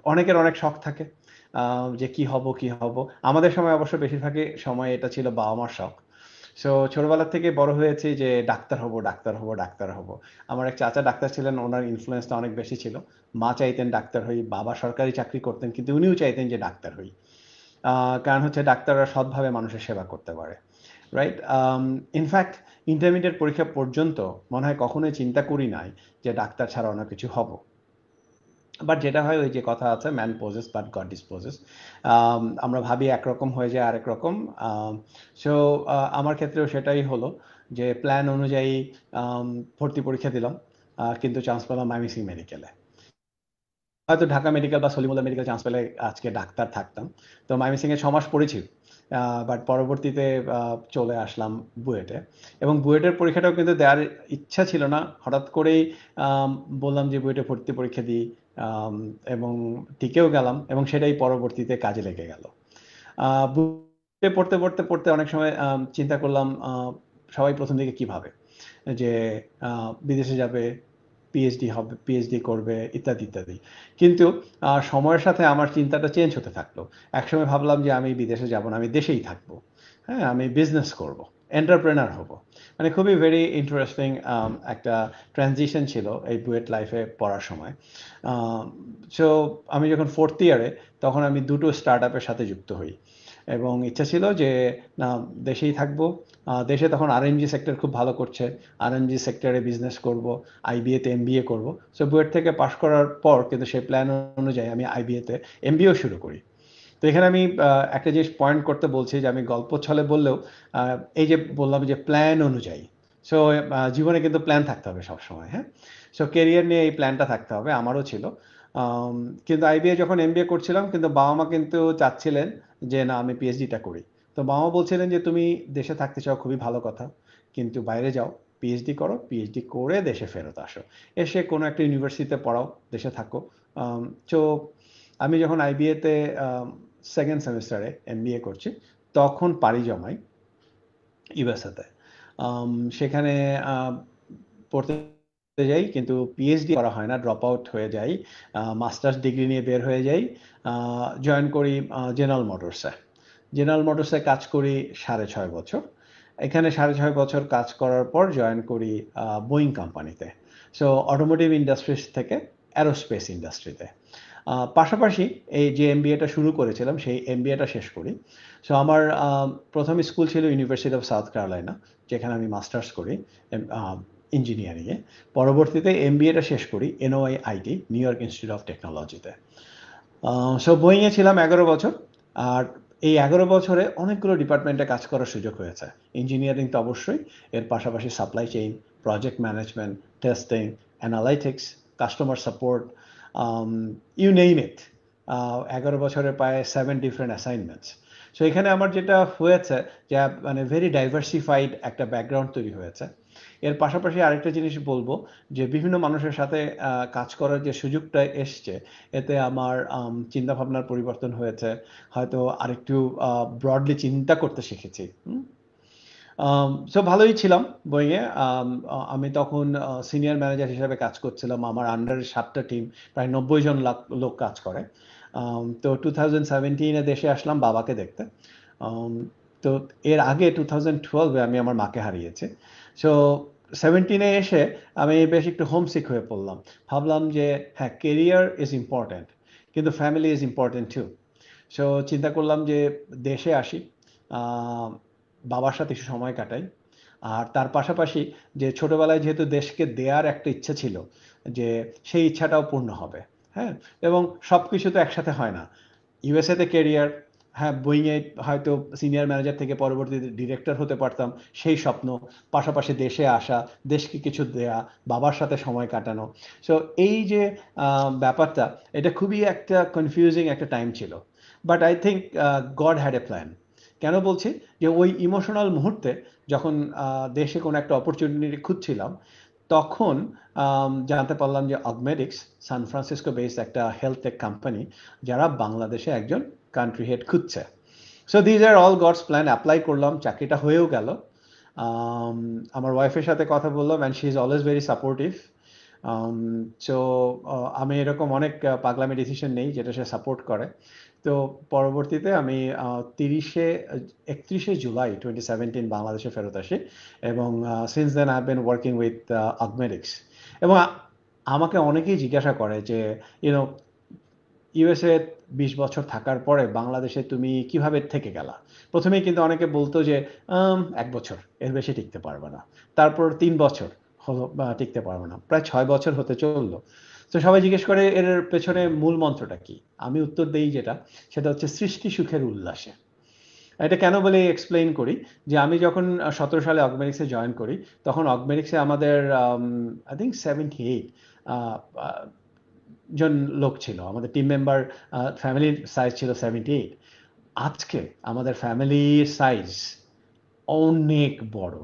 অনেকের অনেক শখ থাকে যে কি হব, কি হব? আমাদের সময় অবশ্য বেশিরভাগই সময় এটা ছিল বাবা-মার শখ। সো ছোটবেলা থেকে বড় হয়েছি যে ডাক্তার হব, ডাক্তার হব, ডাক্তার হব। আমার এক চাচা ডাক্তার ছিলেন, উনার ইনফ্লুয়েন্সটা অনেক বেশি ছিল। মা চাইতেন ডাক্তার হই, বাবা সরকারি চাকরি করতেন কিন্তু উনিও চাইতেন যে ডাক্তার হই। আ কারণ হচ্ছে ডাক্তাররা সৎভাবে মানুষের সেবা করতে পারে। রাইট? ইনফ্যাক্ট ইন্টারমিডিয়েট পরীক্ষা পর্যন্ত মনে হয় কখনোই চিন্তা করি নাই যে ডাক্তার ছাড়া অন্য কিছু হব। বাট যেটা হয় ওই যে কথা আছে man poses but God disposes. আমরা ভাবি একরকম হয়ে যায় আরেক রকম। সো আমার ক্ষেত্রেও সেটাই হলো যে প্ল্যান অনুযায়ী আম ভর্তি পরীক্ষা দিলাম। কিন্তু চান্স পেলাম ময়মনসিংহ মেডিকেলে। হয়তো ঢাকা মেডিকেল বা সলিমুল্লাহ মেডিকেল চান্স পেলে আজকে ডাক্তার থাকতাম। তো ময়মনসিংহে ৬ মাস পড়েছি। বাট পরবর্তীতে চলে আসলাম বুয়েটে। এবং বুয়েটের পরীক্ষাটাও কিন্তু দেওয়ার ইচ্ছা ছিল না। হঠাৎ করেই আম বললাম যে বুয়েটে ভর্তি পরীক্ষা দিই। আম এবং টিকেও গেলাম এবং সেটাই পরবর্তীতে কাজে লেগে গেল। বুয়েটে পড়তে অনেক সময় চিন্তা করলাম সবাই ১ম দিকে কি ভাবে? যে আ বিদেশে যাবে, পিএইচডি হবে, পিএইচডি করবে ইত্যাদি, ইত্যাদি। কিন্তু সময়ের সাথে আমার চিন্তাটা চেঞ্জ হতে থাকলো। একসময় ভাবলাম যে আমি বিদেশে যাব না, আমি দেশেই থাকবো। হ্যাঁ? আমি বিজনেস করব। এন্টারপ্রেনার হব। মানে খুবই ভেরি ইন্টারেস্টিং একটা ট্রানজিশন ছিল এই বুয়েট লাইফে পড়ার সময়। আম সো আমি যখন 4th ইয়ারে তখন আমি ২ টো স্টার্টআপ এর সাথে যুক্ত হই। এবং ইচ্ছা ছিল যে না দেশেই থাকবো। দেশে তখন আরএমজি সেক্টর খুব ভালো করছে। আরএমজি সেক্টরে বিজনেস করব। আইবিএ তে এমবিএ করব। সো বুয়েট থেকে পাশ করার পর কিন্তু সেই প্ল্যান অনুযায়ী আমি আইবিএ তে এমবিএও শুরু করি। তো এখানে আমি একটা জিনিস পয়েন্ট করতে বলছি যে আমি গল্প ছলে বললেও আ এই যে বললাম যে প্ল্যান অনুযায়ী। সো জীবনে কিন্তু প্ল্যান থাকতে হবে সবসময়, হ্যাঁ? সো কেরিয়ার নিয়ে এই প্ল্যানটা থাকতে হবে। আমারও ছিল। আম কিন্তু আইবিএ যখন এমবিএ করছিলাম কিন্তু বাবা-মা কিন্তু চাচ্ছিলেন যে না আমি পিএইচডিটা করি। তো বাবা-মা বলছিলেন যে, "তুমি দেশে থাকতে চাও খুবই ভালো কথা। কিন্তু বাইরে যাও, পিএইচডি করো, পিএইচডি করে দেশে ফেরত আসো। এসে কোনো একটা ইউনিভার্সিটিতে পড়াও, দেশে থাকো।" আম সো আমি যখন আইবিএতে আম 2nd সেমেস্টারে এমবিএ করছি, তখন পাড়ি জমাই ইউএসএতে। সেখানে আ পড়তে যাই কিন্তু পিএইচডি করা হয় না, ড্রপ আউট হয়ে যাই। মাস্টার্স ডিগ্রি নিয়ে বের হয়ে যাই। আ জয়েন করি জেনারেল মোটরসে। জেনারেল মোটরসে কাজ করি ৬.৫ বছর। এখানে ৬.৫ বছর কাজ করার পর জয়েন করি বোয়িং কোম্পানিতে। সো অটোমোটিভ ইন্ডাস্ট্রিজ থেকে অ্যারোস্পেস ইন্ডাস্ট্রিতে। পাশাপাশি এই যে এমবিএটা শুরু করেছিলাম সেই এমবিএটা শেষ করি। সো আমার ১ম স্কুল ছিল ইউনিভার্সিটি অফ সাউথ ক্যারোলাইনা যেখানে আমি মাস্টার্স করি এম আ ইঞ্জিনিয়ারিং এ। পরবর্তীতে এমবিএটা শেষ করি NOI-IT new York institute of টেকনোলজিতে। আ সো বোয়িং এ ছিলাম ১১ বছর। আর এই ১১ বছরে অনেকগুলো ডিপার্টমেন্টে কাজ করার সুযোগ হয়েছে। ইঞ্জিনিয়ারিং তো অবশ্যই, এর পাশাপাশি supply chain, project management, testing, analytics, customer support, um you name it. আ ১১ বছরে প্রায় 7 ডিফারেন্ট অ্যাসাইনমেন্টস। সো এখানে আমার যেটা হয়েছে যে মানে ভেরি ডাইভার্সিফাইড একটা ব্যাকগ্রাউন্ড তৈরি হয়েছে। এর পাশাপাশি আরেকটা জিনিস বলব যে বিভিন্ন মানুষের সাথে কাজ করার যে সুযোগটা এসছে এতে আমার চিন্তাভাবনার পরিবর্তন হয়েছে। হয়তো আরেকটু ব্রডলি চিন্তা করতে শিখেছি। হুম? সো ভালোই ছিলাম বোয়িং এ। আমি তখন সিনিয়র ম্যানেজার হিসেবে কাজ করছিলাম। আমার আন্ডারে ৭ টা টিম, প্রায় ৯০ জন লোক কাজ করে। তো 2017 এ দেশে আসলাম বাবাকে দেখতে। আম তো এর আগে 2012 এ আমি আমার মাকে হারিয়েছি। সো 17 এ এসে আমি বেশ একটু হোমসিক হয়ে পড়লাম। ভাবলাম যে হ্যাঁ, কেরিয়ার ইস ইম্পোর্টেন্ট। কিন্তু ফ্যামিলি ইস ইম্পোর্টেন্ট টু। সো চিন্তা করলাম যে দেশে আসি। আ বাবার সাথে একটু সময় কাটাই। আর তার পাশাপাশি যে ছোটবেলায় যেহেতু দেশকে দেয়ার একটা ইচ্ছা ছিল, যে সেই ইচ্ছাটাও পূর্ণ হবে। হ্যাঁ? এবং সবকিছু তো একসাথে হয় না। ইউএসএ তে ক্যারিয়ার, হ্যাঁ, বোয়িং এ হয়তো সিনিয়র ম্যানেজার থেকে পরবর্তীতে ডিরেক্টর হতে পারতাম, সেই স্বপ্ন। পাশাপাশি দেশে আসা, দেশকে কিছু দেয়া, বাবার সাথে সময় কাটানো। সো এই যে আ ব্যাপারটা, এটা খুবই একটা কনফিউজিং একটা টাইম ছিল। But I think god had a plan. কেন বলছি? যে ওই ইমোশনাল মুহূর্তে যখন দেশে কোনো একটা অপরচুনিটি খুঁজছিলাম, তখন জানতে পারলাম যে অগমেডিক্স সান ফ্রান্সিসকো বেসড একটা হেলথ টেক কোম্পানি যারা বাংলাদেশে একজন কান্ট্রি হেড খুঁজছে। So these are all God's plan. Apply করলাম, চাকরিটা হয়েও গেল। আম আমার ওয়াইফের সাথে কথা বললাম and she is always very supportive. So আমি এরকম অনেক পাগলামি ডিসিশন নেই যেটা সে সাপোর্ট করে। তো পরবর্তীতে আমি 31শে জুলাই 2017 বাংলাদেশে ফেরত আসি এবং since then I have been working with Augmedix. এবং আমাকে অনেকেই জিজ্ঞাসা করে যে ইউনো ইউএসএ 20 বছর থাকার পরে বাংলাদেশে তুমি কিভাবে থেকে গেলা? প্রথমেই কিন্তু অনেকে বলতো যে 1 বছর, এর বেশি টিকতে পারবে না। তারপর 3 বছর হলো টিকতে পারবে না। প্রায় 6 বছর হতে চললো। তো সবাই জিজ্ঞেস করে এর পেছনে মূল মন্ত্রটা কি? আমি উত্তর দেই যেটা, সেটা হচ্ছে সৃষ্টি সুখের উল্লাসে। এটা কেন বলে এক্সপ্লেইন করি যে আমি যখন 17 সালে অগমেটিক্সে জয়েন করি, তখন অগমেটিক্সে আমাদের আই থিঙ্ক 78 জন লোক ছিল। আমাদের টিম মেম্বার ফ্যামিলির সাইজ ছিল 78। আজকে আমাদের ফ্যামিলির সাইজ অনেক বড়।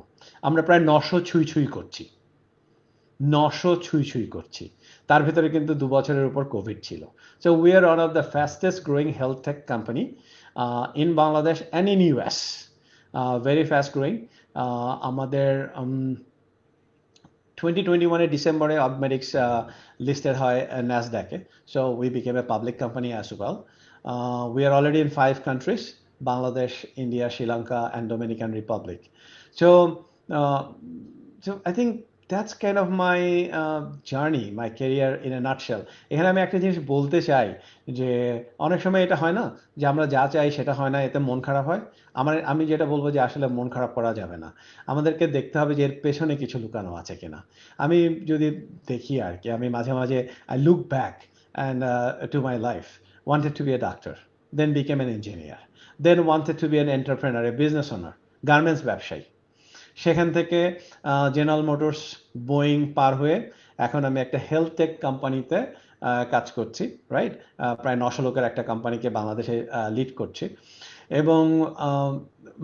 আমরা প্রায় 900 ছুঁই ছুঁই করছি। 900 ছুঁই ছুঁই করছি। তার ভেতরে কিন্তু 2 বছরের উপর কোভিড ছিল। So we are one of the fastest growing health tech company in Bangladesh and in US. Very fast growing. আমাদের 2021 ডিসেম্বরে অগমেটিক্স লিস্টেড হয় ন্যাসড্যাকে। So we became a public company as well. We are already in 5 countries: Bangladesh, India, Sri Lanka and Dominican Republic. So I think that's kind of my journey, my career in a nutshell. এখানে আমি একটা জিনিস বলতে চাই যে অনেক সময় এটা হয় না যে আমরা যা চাই সেটা হয় না, এতে মন খারাপ হয়। আমি যেটা বলবো যে আসলে মন খারাপ করা যাবে না। আমাদেরকে দেখতে হবে যে এর পেছনে কিছু লুকানো আছে কিনা। আমি যদি দেখি আর কি, আমি মাঝে মাঝে I look back and to my life, wanted to be a doctor, then became an engineer, then wanted to be an entrepreneur, a business owner, garments ব্যবসায়ী। সেখান থেকে জেনারেল মোটরস, বোয়িং পার হয়ে এখন আমি একটা হেলথ টেক কোম্পানিতে কাজ করছি, রাইট? প্রায় 900 লোকের একটা কোম্পানিকে বাংলাদেশে লিড করছি। এবং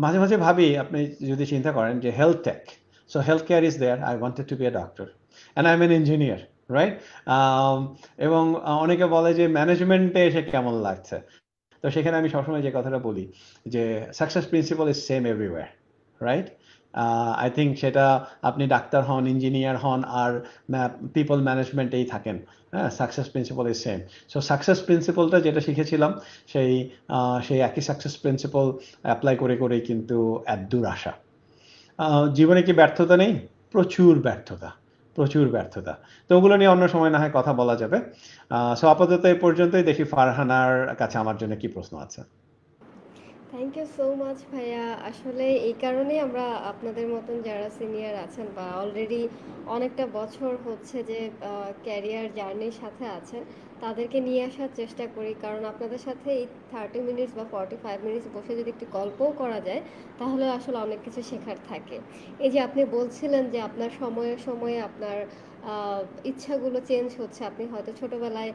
মাঝে মাঝে ভাবি, আপনি যদি চিন্তা করেন যে health tech, so health care is there, I wanted to be a doctor and I am an engineer, right? এবং অনেকে বলে যে ম্যানেজমেন্টে এসে কেমন লাগছে। তো সেখানে আমি সবসময় যে কথাটা বলি যে success principle is same everywhere, right? I think সেটা আপনি ডাক্তার হন, ইঞ্জিনিয়ার হন, আর পিপল ম্যানেজমেন্টেই থাকেন, হ্যাঁ, success principle is same. So success প্রিন্সিপালটা যেটা শিখেছিলাম সেই সেই একই সাকসেস প্রিন্সিপাল অ্যাপ্লাই করে করেই কিন্তু এতদূর আসা। জীবনে কি ব্যর্থতা নেই? প্রচুর ব্যর্থতা, প্রচুর ব্যর্থতা। তো ওগুলো নিয়ে অন্য সময় না হয় কথা বলা যাবে। সো আপাতত এই পর্যন্তই। দেখি ফারহানার কাছে আমার জন্য কি প্রশ্ন আছে। থ্যাংক ইউ সো মাচ ভাইয়া। আসলে এই কারণেই আমরা আপনাদের মতন যারা সিনিয়র আছেন বা অলরেডি অনেকটা বছর হচ্ছে যে ক্যারিয়ার জার্নির সাথে আছেন, তাদেরকে নিয়ে আসার চেষ্টা করি। কারণ আপনাদের সাথে এই 30 মিনিটস বা 45 মিনিটস বসে যদি একটু গল্পও করা যায়, তাহলে আসলে অনেক কিছু শেখার থাকে। এই যে আপনি বলছিলেন যে আপনার সময়ে সময়ে আপনার ইচ্ছাগুলো চেঞ্জ হচ্ছে। আপনি হয়তো ছোটবেলায়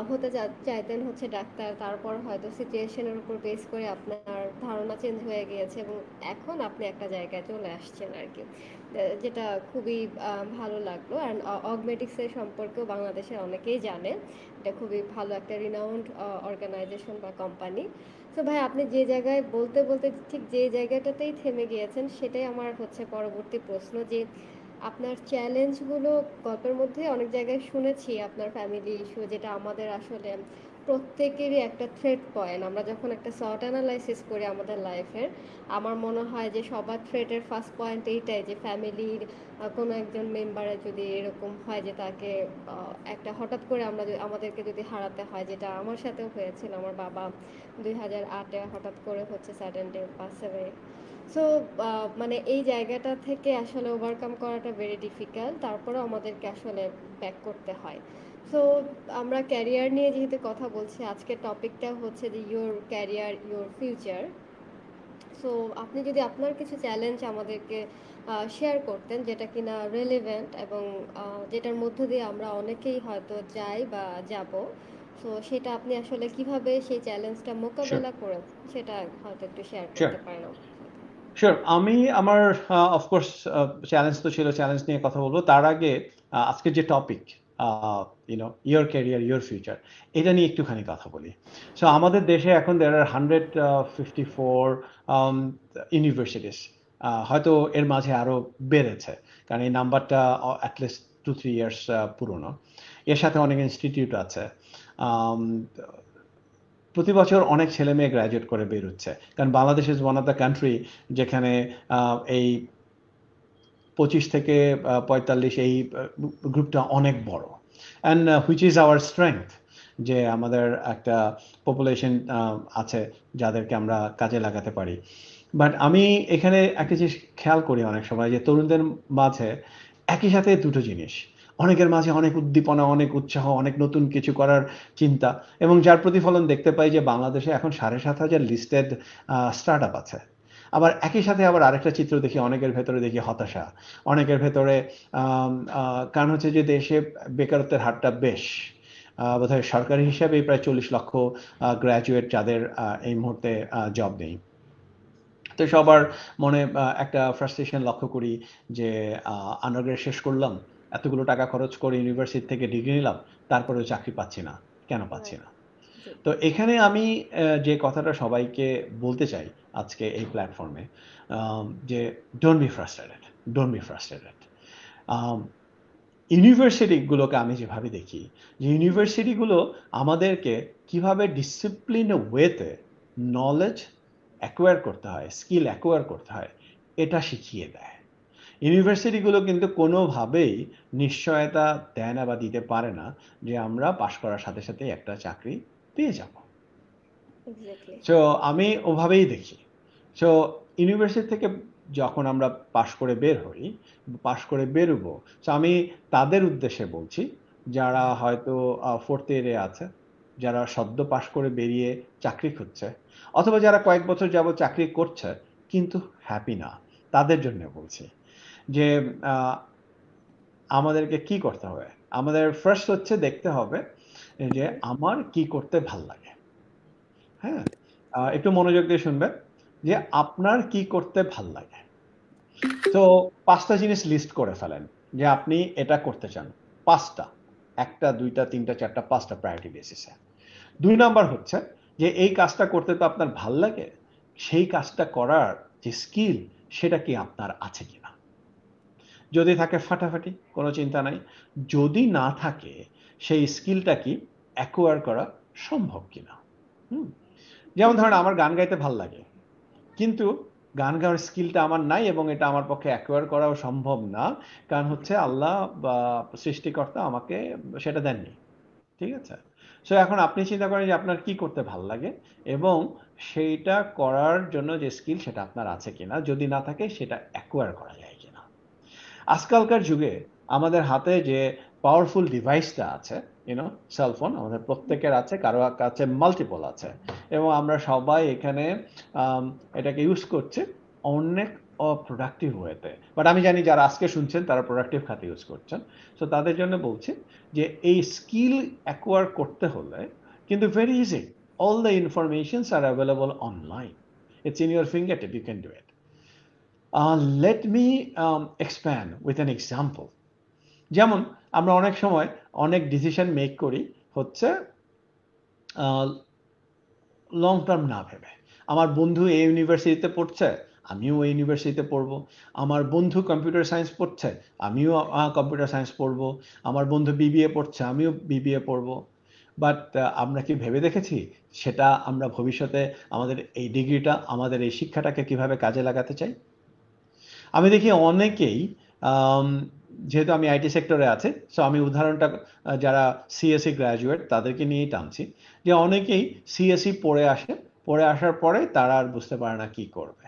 হতে চাইতেন হচ্ছে ডাক্তার, তারপর হয়তো সিচুয়েশনের উপর বেস করে আপনার ধারণা চেঞ্জ হয়ে গিয়েছে এবং এখন আপনি একটা জায়গায় চলে আসছেন আর কি, যেটা খুবই ভালো লাগলো। অ্যান্ড অগমেটিক্সের সম্পর্কেও বাংলাদেশের অনেকেই জানে, এটা খুবই ভালো একটা রিনাউন্ড অর্গানাইজেশন বা কোম্পানি। তো ভাই, আপনি যে জায়গায় বলতে বলতে ঠিক যে জায়গাটাতেই থেমে গিয়েছেন, সেটাই আমার হচ্ছে পরবর্তী প্রশ্ন যে আপনার চ্যালেঞ্জগুলো গল্পের মধ্যে অনেক জায়গায় শুনেছি আপনার ফ্যামিলি ইস্যু, যেটা আমাদের আসলে প্রত্যেকেরই একটা থ্রেট পয়েন্ট। আমরা যখন একটা শর্ট অ্যানালাইসিস করি আমাদের লাইফের, আমার মনে হয় যে সবার থ্রেটের ফার্স্ট পয়েন্ট এইটাই যে ফ্যামিলির কোনো একজন মেম্বারের যদি এরকম হয় যে তাকে একটা হঠাৎ করে আমাদেরকে যদি হারাতে হয়, যেটা আমার সাথেও হয়েছিল। আমার বাবা 2008-এ হঠাৎ করে হচ্ছে sudden day pass away. So মানে এই জায়গাটা থেকে আসলে ওভারকাম করাটা ভেরি ডিফিকাল্ট, তারপরেও আমাদেরকে আসলে ব্যাক করতে হয়। সো আমরা ক্যারিয়ার নিয়ে যেহেতু কথা বলছি, আজকের টপিকটা হচ্ছে যে your career your future. So আপনি যদি আপনার কিছু চ্যালেঞ্জ আমাদেরকে শেয়ার করতেন, যেটা কিনা রেলেভেন্ট এবং যেটার মধ্য দিয়ে আমরা অনেকেই হয়তো যাই বা যাব, সো সেটা আপনি আসলে কিভাবে সেই চ্যালেঞ্জটা শিওর, মোকাবেলা করেন, সেটা হয়তো একটু শেয়ার শিওর, করতে পারেন আমার সাথে। শিওর। আমি আমার অফকোর্স চ্যালেঞ্জ তো ছিল, চ্যালেঞ্জ নিয়ে কথা বলবো। তার আগে আজকের যে topic, your career your future, এটা নিয়ে একটুখানি কথা বলি। সো আমাদের দেশে এখন there are 154 ইউনিভার্সিটিস। হয়তো এর মাঝে আরো বেড়েছে, কারণ এই নাম্বারটা অ্যাটলিস্ট 2-3 ইয়ার্স পুরনো। এর সাথে অনেক ইনস্টিটিউট আছে। আম, প্রতি বছর অনেক ছেলে মেয়ে গ্রাজুয়েট করে বের হচ্ছে, কারণ Bangladesh is one of the country যেখানে এই 25 থেকে 45 এই গ্রুপটা অনেক বড়, and which is our strength, যে আমাদের একটা পপুলেশন আছে যাদেরকে আমরা কাজে লাগাতে পারি। বাট আমি এখানে একটা জিনিস খেয়াল করি অনেক সময়, যে তরুণদের মাঝে একই সাথে দুটো জিনিস, অনেকের মাঝে অনেক উদ্দীপনা, অনেক উৎসাহ, অনেক নতুন কিছু করার চিন্তা, এবং যার প্রতিফলন দেখতে পাই যে বাংলাদেশে এখন 7,500 লিস্টেড স্টার্ট আপ আছে। আবার একই সাথে আবার আরেকটা চিত্র দেখি, অনেকের ভেতরে দেখি হতাশা, অনেকের ভেতরে কারণ হচ্ছে যে দেশে বেকারত্বের হারটা বেশ, বোধহয় সরকারি হিসাবে প্রায় 40 লক্ষ গ্র্যাজুয়েট যাদের এই মুহূর্তে জব নেই। তো সবার মনে একটা ফ্রাস্ট্রেশন লক্ষ্য করি, যে আন্ডারগ্রেড শেষ করলাম, এতগুলো টাকা খরচ করে ইউনিভার্সিটি থেকে ডিগ্রি নিলাম, তারপরেও চাকরি পাচ্ছি না, কেন পাচ্ছি রাইট। না? জি। তো এখানে আমি যে কথাটা সবাইকে বলতে চাই আজকে এই প্ল্যাটফর্মে, যে don't be frustrated, don't be frustrated. ইউনিভার্সিটিগুলোকে আমি যেভাবে দেখি, যে ইউনিভার্সিটিগুলো আমাদেরকে কিভাবে ডিসিপ্লিন ওয়েতে নলেজ অ্যাকোয়ার করতে হয়, স্কিল অ্যাকোয়ার করতে হয়, এটা শিখিয়ে দেয়। ইউনিভার্সিটিগুলো কিন্তু কোনোভাবেই নিশ্চয়তা দেয় না বা দিতে পারে না যে আমরা পাশ করার সাথে সাথে একটা চাকরি পেয়ে যাব। এক্স্যাক্টলি। সো আমি ওভাবেই দেখি। সো ইউনিভার্সিটি থেকে যখন আমরা পাশ করে বের হই, পাশ করে বেরোবো, সো আমি তাদের উদ্দেশ্যে বলছি যারা হয়তো ফোর্থ ইয়ারে আছে, যারা সদ্য পাশ করে বেরিয়ে চাকরি খুঁজছে, অথবা যারা কয়েক বছর যাবত চাকরি করছে কিন্তু হ্যাপি না, তাদের জন্য বলছি যে আহ, আমাদেরকে কি করতে হবে। আমাদের ফার্স্ট হচ্ছে দেখতে হবে যে হুম। আমার কি করতে ভাল লাগে। হ্যাঁ, একটু মনোযোগ দিয়ে শুনবেন, যে আপনার কি করতে ভাল লাগে। তো 5টা জিনিস লিস্ট করে ফেলেন যে আপনি এটা করতে চান। 5টা, 1টা 2টা 3টা 4টা 5টা প্রায়োরিটি বেসিসে। 2 নাম্বার হচ্ছে যে এই কাজটা করতে তো আপনার ভাল লাগে, সেই কাজটা করার যে স্কিল, সেটা কি আপনার আছে কিনা। যদি থাকে ফাটাফাটি, কোনো চিন্তা নাই। যদি না থাকে, সেই স্কিলটা কি অ্যাকোয়ার করা সম্ভব কিনা। হুম, যেমন ধরেন আমার গান গাইতে ভাল লাগে, কিন্তু গান গাওয়ার স্কিলটা আমার নাই এবং এটা আমার পক্ষে অ্যাকোয়ার করাও সম্ভব না, কারণ হচ্ছে আল্লাহ বা সৃষ্টিকর্তা আমাকে সেটা দেননি। ঠিক আছে? সো এখন আপনি চিন্তা করেন যে আপনার কি করতে ভাল লাগে, এবং সেইটা করার জন্য যে স্কিল সেটা আপনার আছে কিনা, যদি না থাকে সেটা অ্যাকোয়ার করা যায় কিনা। আজকালকার যুগে আমাদের হাতে যে পাওয়ারফুল ডিভাইসটা আছে, সেলফোন আমাদের প্রত্যেকের আছে, কারো কাছে মাল্টিপল আছে, এবং আমরা সবাই এখানে আম, এটাকে ইউজ করছে অনেক অপ্রোডাক্টিভ ওয়েতে। বাট আমি জানি যারা আজকে শুনছেন তারা প্রোডাক্টিভ খাতে ইউজ করছেন। সো তাদের জন্য বলছি যে এই স্কিল অ্যাকোয়ার করতে হলে কিন্তু very easy, all the informations are available online, it's in your finger tip, you can do it. Let me expand with an example. যেমন আমরা অনেক সময় অনেক ডিসিশন মেক করি হচ্ছে লং টার্ম না ভেবে। আমার বন্ধু এই ইউনিভার্সিটিতে পড়ছে, আমিও ওই ইউনিভার্সিটিতে পড়বো। আমার বন্ধু কম্পিউটার সায়েন্স পড়ছে, আমিও কম্পিউটার সায়েন্স পড়বো। আমার বন্ধু বিবিএ পড়ছে, আমিও বিবিএ পড়বো। বাট আমরা কি ভেবে দেখেছি সেটা আমরা ভবিষ্যতে আমাদের এই ডিগ্রিটা, আমাদের এই শিক্ষাটাকে কিভাবে কাজে লাগাতে চাই? আমি দেখি অনেকেই, আম, যেহেতু আমি আইটি সেক্টরে আছি, সো আমি উদাহরণটা যারা সিএসসি গ্র্যাজুয়েট তাদেরকে নিয়েই টানছি, যে অনেকেই সিএসসি পড়ে আসে, পড়ে আসার পরে তারা আর বুঝতে পারে না কি করবে।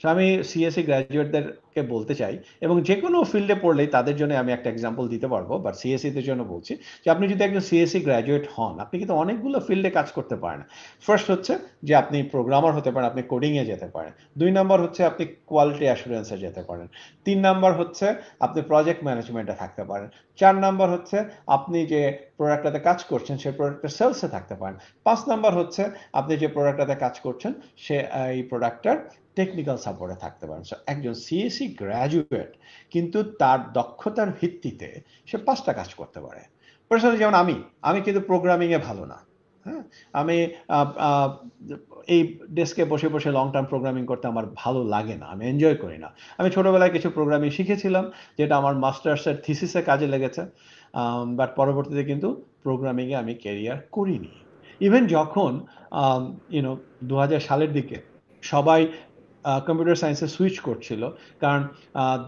সো আমি সিএসসি গ্র্যাজুয়েটদেরকে বলতে চাই, এবং যে কোনো ফিল্ডে পড়লেই তাদের জন্য আমি একটা এক্সাম্পল দিতে পারবো, বাট সিএসসিদের জন্য বলছি যে আপনি যদি একজন সিএসসি গ্র্যাজুয়েট হন, আপনি কিন্তু অনেকগুলো ফিল্ডে কাজ করতে পারেন। ফার্স্ট হচ্ছে যে আপনি প্রোগ্রামার হতে পারেন, আপনি কোডিংয়ে যেতে পারেন। 2 নাম্বার হচ্ছে আপনি কোয়ালিটি অ্যাসুরেন্সে যেতে পারেন। 3 নাম্বার হচ্ছে আপনি প্রজেক্ট ম্যানেজমেন্টে থাকতে পারেন। 4 নাম্বার হচ্ছে আপনি যে প্রোডাক্টটাতে কাজ করছেন সেই প্রোডাক্টের সেলসে থাকতে পারেন। 5 নাম্বার হচ্ছে আপনি যে প্রোডাক্টটাতে কাজ করছেন সে এই প্রোডাক্টটার টেকনিক্যাল সাপোর্টে থাকতে পারেন। সো একজন সিএসসি গ্র্যাজুয়েট কিন্তু তার দক্ষতার ভিত্তিতে সে 5টা কাজ করতে পারে। পার্সোনালি যেমন আমি কিন্তু প্রোগ্রামিংয়ে ভালো না। হ্যাঁ, আমি আহ, আহ, এই ডেস্কে বসে বসে লং টার্ম প্রোগ্রামিং করতে আমার ভালো লাগে না, আমি এনজয় করি না। আমি ছোটবেলায় কিছু প্রোগ্রামিং শিখেছিলাম, যেটা আমার মাস্টার্সের থিসিসে কাজে লেগেছে, বাট পরবর্তীতে কিন্তু প্রোগ্রামিংয়ে আমি ক্যারিয়ার করিনি। ইভেন যখন ইউনো 2000 সালের দিকে সবাই কম্পিউটার সায়েন্সে সুইচ করছিল, কারণ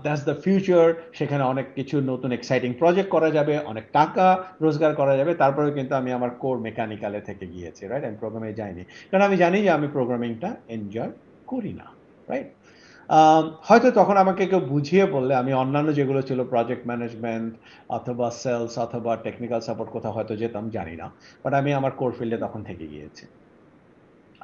দ্যাটস দ্য ফিউচার, সেখানে অনেক কিছু নতুন এক্সাইটিং প্রজেক্ট করা যাবে, অনেক টাকা রোজগার করা যাবে, তারপরে কিন্তু আমি আমার কোর মেকানিক্যালে থেকে গিয়েছি, রাইট? আমি প্রোগ্রামে যাইনি, কারণ আমি জানি যে আমি প্রোগ্রামিংটা এনজয় করি না, রাইট? হয়তো তখন আমাকে কেউ বুঝিয়ে বললে আমি অন্যান্য যেগুলো ছিল প্রজেক্ট ম্যানেজমেন্ট অথবা সেলস অথবা টেকনিক্যাল সাপোর্ট কোথাও হয়তো যেতাম, জানি না, বাট আমি আমার কোর ফিল্ডে তখন থেকে গিয়েছি।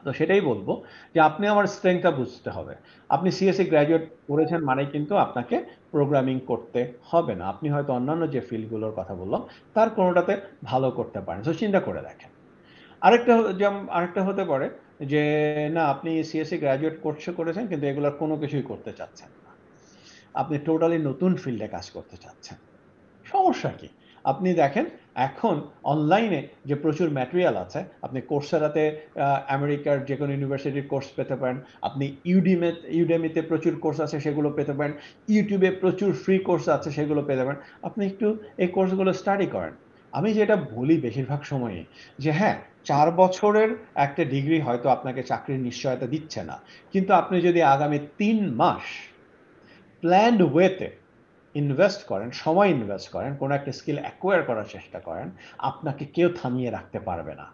তো সেটাই বলবো যে আপনি আমার স্ট্রেংথটা বুঝতে হবে। আপনি সিএসসি গ্র্যাজুয়েট করেছেন মানে কিন্তু আপনাকে প্রোগ্রামিং করতে হবে না। আপনি হয়তো অন্যান্য যে ফিল্ডগুলোর কথা বললাম তার কোনোটাতে ভালো করতে পারেন, তো চিন্তা করে দেখেন। যেমন আরেকটা হতে পারে যে না, আপনি সিএসসি গ্র্যাজুয়েট কোর্স করেছেন কিন্তু এগুলোর কোনো কিছুই করতে চাচ্ছেন না, আপনি টোটালি নতুন ফিল্ডে কাজ করতে চাচ্ছেন। সমস্যা কি? আপনি দেখেন এখন অনলাইনে যে প্রচুর ম্যাটেরিয়াল আছে, আপনি কোর্সেরাতে আমেরিকার যে কোনো ইউনিভার্সিটির কোর্স পেতে পারেন, আপনি ইউডেমিতে প্রচুর কোর্স আছে সেগুলো পেতে পারেন, ইউটিউবে প্রচুর ফ্রি কোর্স আছে সেগুলো পেতে পারেন। আপনি একটু এই কোর্সগুলো স্টাডি করেন। আমি যেটা বলি বেশিরভাগ সময়ে যে হ্যাঁ, 4 বছরের একটা ডিগ্রি হয়তো আপনাকে চাকরির নিশ্চয়তা দিচ্ছে না, কিন্তু আপনি যদি আগামী 3 মাস প্ল্যান্ড ওয়েতে ইনভেস্ট করেন, সময় ইনভেস্ট করেন, কোনো একটা স্কিল অ্যাকোয়ার করার চেষ্টা করেন, আপনাকে কেউ থামিয়ে রাখতে পারবে না।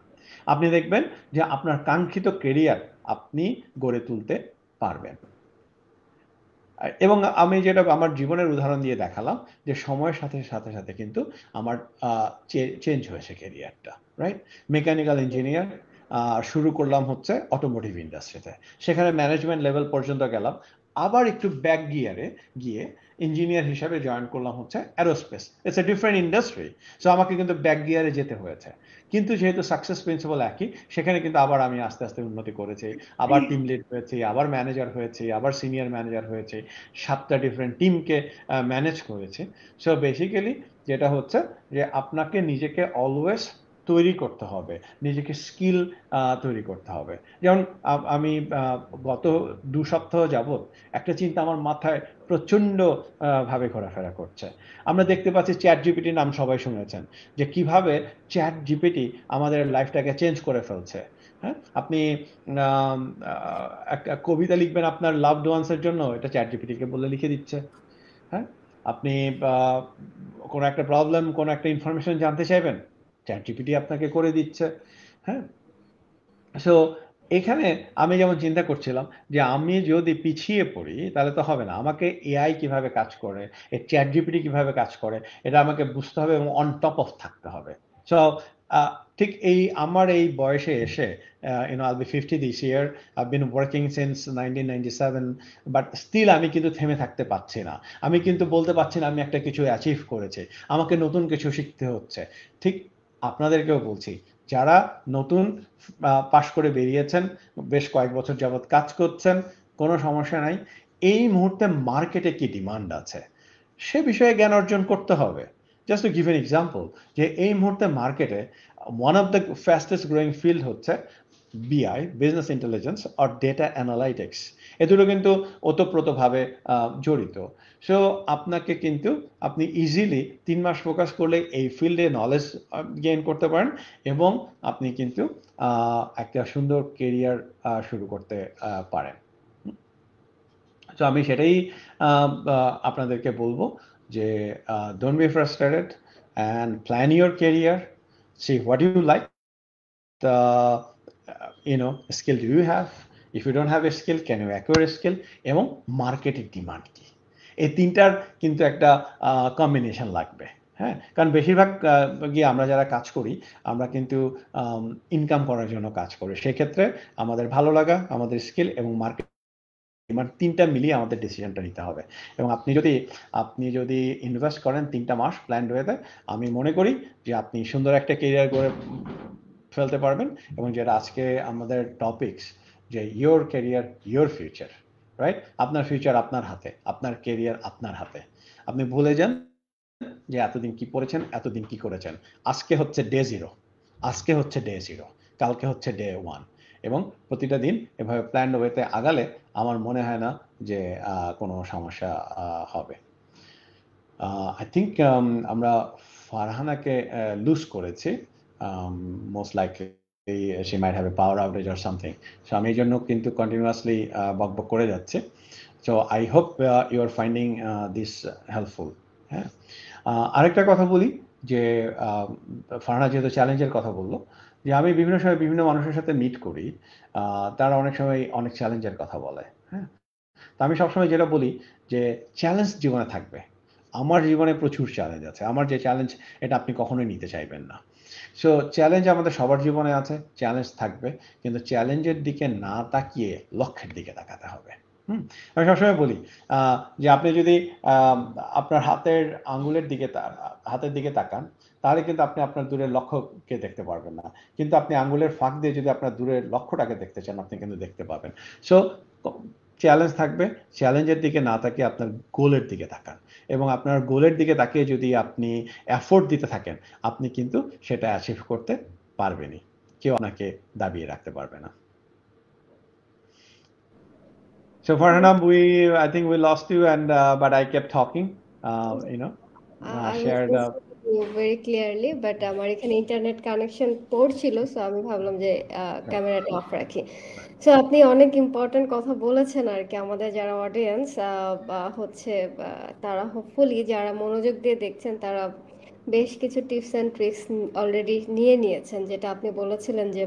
আপনি দেখবেন যে আপনার কাঙ্ক্ষিত কেরিয়ার আপনি গড়ে তুলতে পারবেন। এবং আমি যেটা আমার জীবনের উদাহরণ দিয়ে দেখালাম যে সময়ের সাথে সাথে সাথে কিন্তু আমার চেঞ্জ হয়েছে কেরিয়ারটা, রাইট? মেকানিক্যাল ইঞ্জিনিয়ার শুরু করলাম হচ্ছে অটোমোটিভ ইন্ডাস্ট্রিতে, সেখানে ম্যানেজমেন্ট লেভেল পর্যন্ত গেলাম, আবার একটু ব্যাক গিয়ারে গিয়ে ইঞ্জিনিয়ার হিসাবে জয়েন করলাম হচ্ছে aerospace. It's a different industry, so আমাকে কিন্তু ব্যাক গিয়ারে যেতে হয়েছে। কিন্তু যেহেতু সাকসেস প্রিন্সিপাল একই, সেখানে কিন্তু আবার আমি আস্তে আস্তে উন্নতি করেছি, আবার টিম লিড হয়েছি, আবার ম্যানেজার হয়েছি, আবার সিনিয়র ম্যানেজার হয়েছি, 7টা ডিফারেন্ট টিমকে ম্যানেজ করেছি। সো বেসিক্যালি যেটা হচ্ছে যে আপনাকে নিজেকে অলওয়েজ তৈরি করতে হবে, নিজেকে স্কিল তৈরি করতে হবে। যেমন আমি গত 2 সপ্তাহ যাবৎ একটা চিন্তা আমার মাথায় প্রচন্ড ভাবে ঘোরাফেরা করছে। আমরা দেখতে পাচ্ছি চ্যাট জিপিটি নাম সবাই শুনেছেন, যে কিভাবে চ্যাট জিপিটি আমাদের লাইফটাকে চেঞ্জ করে ফেলছে। হ্যাঁ, আপনি একটা কবিতা লিখবেন আপনার লাভড ওয়ান্সের জন্য, এটা চ্যাট জিপিটিকে বলে লিখে দিচ্ছে। হ্যাঁ, আপনি কোনো একটা প্রবলেম, কোনো একটা ইনফরমেশন জানতে চাইবেন, চ্যাট জিপিটি আপনাকে করে দিচ্ছে। হ্যাঁ, সো এখানে আমি যেমন চিন্তা করছিলাম যে আমি যদি পিছিয়ে পড়ি তাহলে তো হবে না, আমাকে এআই কিভাবে কাজ করে, এই চ্যাট জিপিটি কিভাবে কাজ করে, এটা আমাকে বুঝতে হবে এবং অন টপ অফ থাকতে হবে। সো ঠিক এই আমার এই বয়সে এসে, I'll be 50 this year. I've been working since 1997, but still আমি কিন্তু থেমে থাকতে পারছি না। আমি কিন্তু বলতে পারছি না আমি একটা কিছু অ্যাচিভ করেছি, আমাকে নতুন কিছু শিখতে হচ্ছে। ঠিক আপনাদেরকেও বলছি, যারা নতুন পাশ করে বেরিয়েছেন, বেশ কয়েক বছর যাবৎ কাজ করছেন, কোনো সমস্যা নাই। এই মুহূর্তে মার্কেটে কি ডিমান্ড আছে সে বিষয়ে জ্ঞান অর্জন করতে হবে। Just to give an example, যে এই মুহূর্তে মার্কেটে one of the fastest growing field হচ্ছে বিআই, বিজনেস ইন্টেলিজেন্স আর ডেটা অ্যানালাইটিক্স। এ দুটো কিন্তু ওতপ্রোতভাবে জড়িত। সো আপনাকে কিন্তু আপনি ইজিলি 3 মাস ফোকাস করলে এই ফিল্ডে নলেজ গেইন করতে পারেন এবং আপনি কিন্তু একটা সুন্দর কেরিয়ার শুরু করতে পারেন। তো আমি সেটাই আপনাদেরকে বলবো যে don't be frustrated and plan your career, see what you like, the skill do you have, if you don't have a skill can you acquire a skill, এবং মার্কেটের ডিমান্ড কি, এই তিনটার কিন্তু একটা কম্বিনেশন লাগবে। হ্যাঁ, কারণ বেশিরভাগ গিয়ে আমরা যারা কাজ করি আমরা কিন্তু ইনকাম করার জন্য কাজ করি, সেক্ষেত্রে আমাদের ভালো লাগা, আমাদের স্কিল এবং মার্কেট ডিমান্ড, তিনটা মিলিয়ে আমাদের ডিসিশনটা নিতে হবে। এবং আপনি যদি ইনভেস্ট করেন 3টা মাস প্ল্যান্ড ওয়েতে, আমি মনে করি যে আপনি সুন্দর একটা কেরিয়ার গড়ে ফেলতে পারবেন। এবং যেটা আজকে আমাদের টপিকস, যে your career your future, right? আপনার ফিউচার আপনার হাতে, আপনার ক্যারিয়ার আপনার হাতে। আপনি ভুলে যান যে এতদিন কি পড়েছেন, এতদিন কি করেছেন। আজকে হচ্ছে ডে জিরো, আজকে হচ্ছে ডে জিরো। কালকে হচ্ছে ডে 1 এবং প্রতিটা দিন এভাবে প্ল্যান্ড ওয়েতে আগালে আমার মনে হয় না যে কোনো সমস্যা হবে। আই থিংক আমরা ফারহানাকে লুজ করেছি। Most likely she might have a power outage or something. So আমি এই জন্য কিন্তু কন্টিনিউয়াসলি বকবক করে যাচ্ছে। So I hope you are finding this helpful. হ্যাঁ, আরেকটা কথা বলি যে ফারহানা যেহেতু চ্যালেঞ্জের কথা বললো, যে আমি বিভিন্ন সময় বিভিন্ন মানুষের সাথে মিট করি, তারা অনেক সময় অনেক চ্যালেঞ্জের কথা বলে। হ্যাঁ, তো আমি সবসময় যেটা বলি যে চ্যালেঞ্জ জীবনে থাকবে। আমার জীবনে প্রচুর চ্যালেঞ্জ আছে। আমার যে চ্যালেঞ্জ এটা আপনি কখনোই নিতে চাইবেন না। সো চ্যালেঞ্জ আমাদের সবার জীবনে আছে, চ্যালেঞ্জ থাকবে, কিন্তু চ্যালেঞ্জের দিকে না তাকিয়ে লক্ষ্যের দিকে তাকাতে হবে। হুম, আমি সবসময় বলি যে আপনি যদি আপনার হাতের দিকে তাকান, তাহলে কিন্তু আপনি আপনার দূরের লক্ষ্যকে দেখতে পারবেন না। কিন্তু আপনি আঙ্গুলের ফাঁক দিয়ে যদি আপনার দূরের লক্ষ্যটাকে দেখতে চান, আপনি কিন্তু দেখতে পাবেন। সো চ্যালেঞ্জ থাকবে, চ্যালেঞ্জের দিকে না তাকিয়ে আপনার গোলের দিকে তাকান, এবং আপনার গোলের দিকে তাকিয়ে যদি আপনি এফোর্ট দিতে থাকেন, আপনি কিন্তু সেটা অ্যাচিভ করতে পারবেনই। কেউ আপনাকে দাবিয়ে রাখতে পারবে না। So Farhana, I think we lost you, and but I kept talking. You know, I was shared. listening to you very clearly, but আমার এখানে ইন্টারনেট কানেকশন পড়ছিল, সো আমি ভাবলাম যে ক্যামেরাটা অফ রাখি। সো আপনি অনেক ইম্পর্টেন্ট কথা বলেছেন আর কি। আমাদের যারা অডিয়েন্স হচ্ছে তারা হোপফুলি যারা মনোযোগ দিয়ে দেখছেন তারা বেশ কিছু টিপস অ্যান্ড ট্রিক্স অলরেডি নিয়ে নিয়েছেন, যেটা আপনি বলেছিলেন যে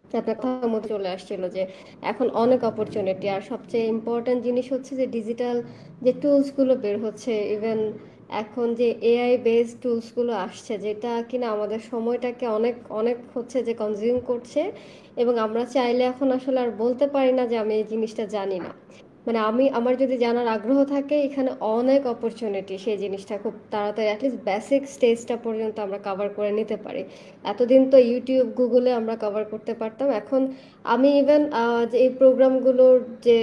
আপনার কথার মধ্যে চলে আসছিল যে এখন অনেক অপরচুনিটি, আর সবচেয়ে ইম্পর্ট্যান্ট জিনিস হচ্ছে যে ডিজিটাল যে টুলসগুলো বের হচ্ছে, ইভেন এখন যে এআই বেসড টুলসগুলো আসছে, যেটা কিনা আমাদের সময়টাকে অনেক অনেক হচ্ছে যে কনজিউম করছে, এবং আমরা চাইলে এখন আসলে আর বলতে পারি না যে আমি এই জিনিসটা জানি না। মানে আমার যদি জানার আগ্রহ থাকে, এখানে অনেক অপরচুনিটি, সেই জিনিসটা খুব তাড়াতাড়ি অ্যাটলিস্ট বেসিক স্টেজটা পর্যন্ত আমরা কভার করে নিতে পারি। এতদিন তো ইউটিউব গুগলে আমরা কভার করতে পারতাম, এখন আমি ইভেন যে এই প্রোগ্রামগুলোর যে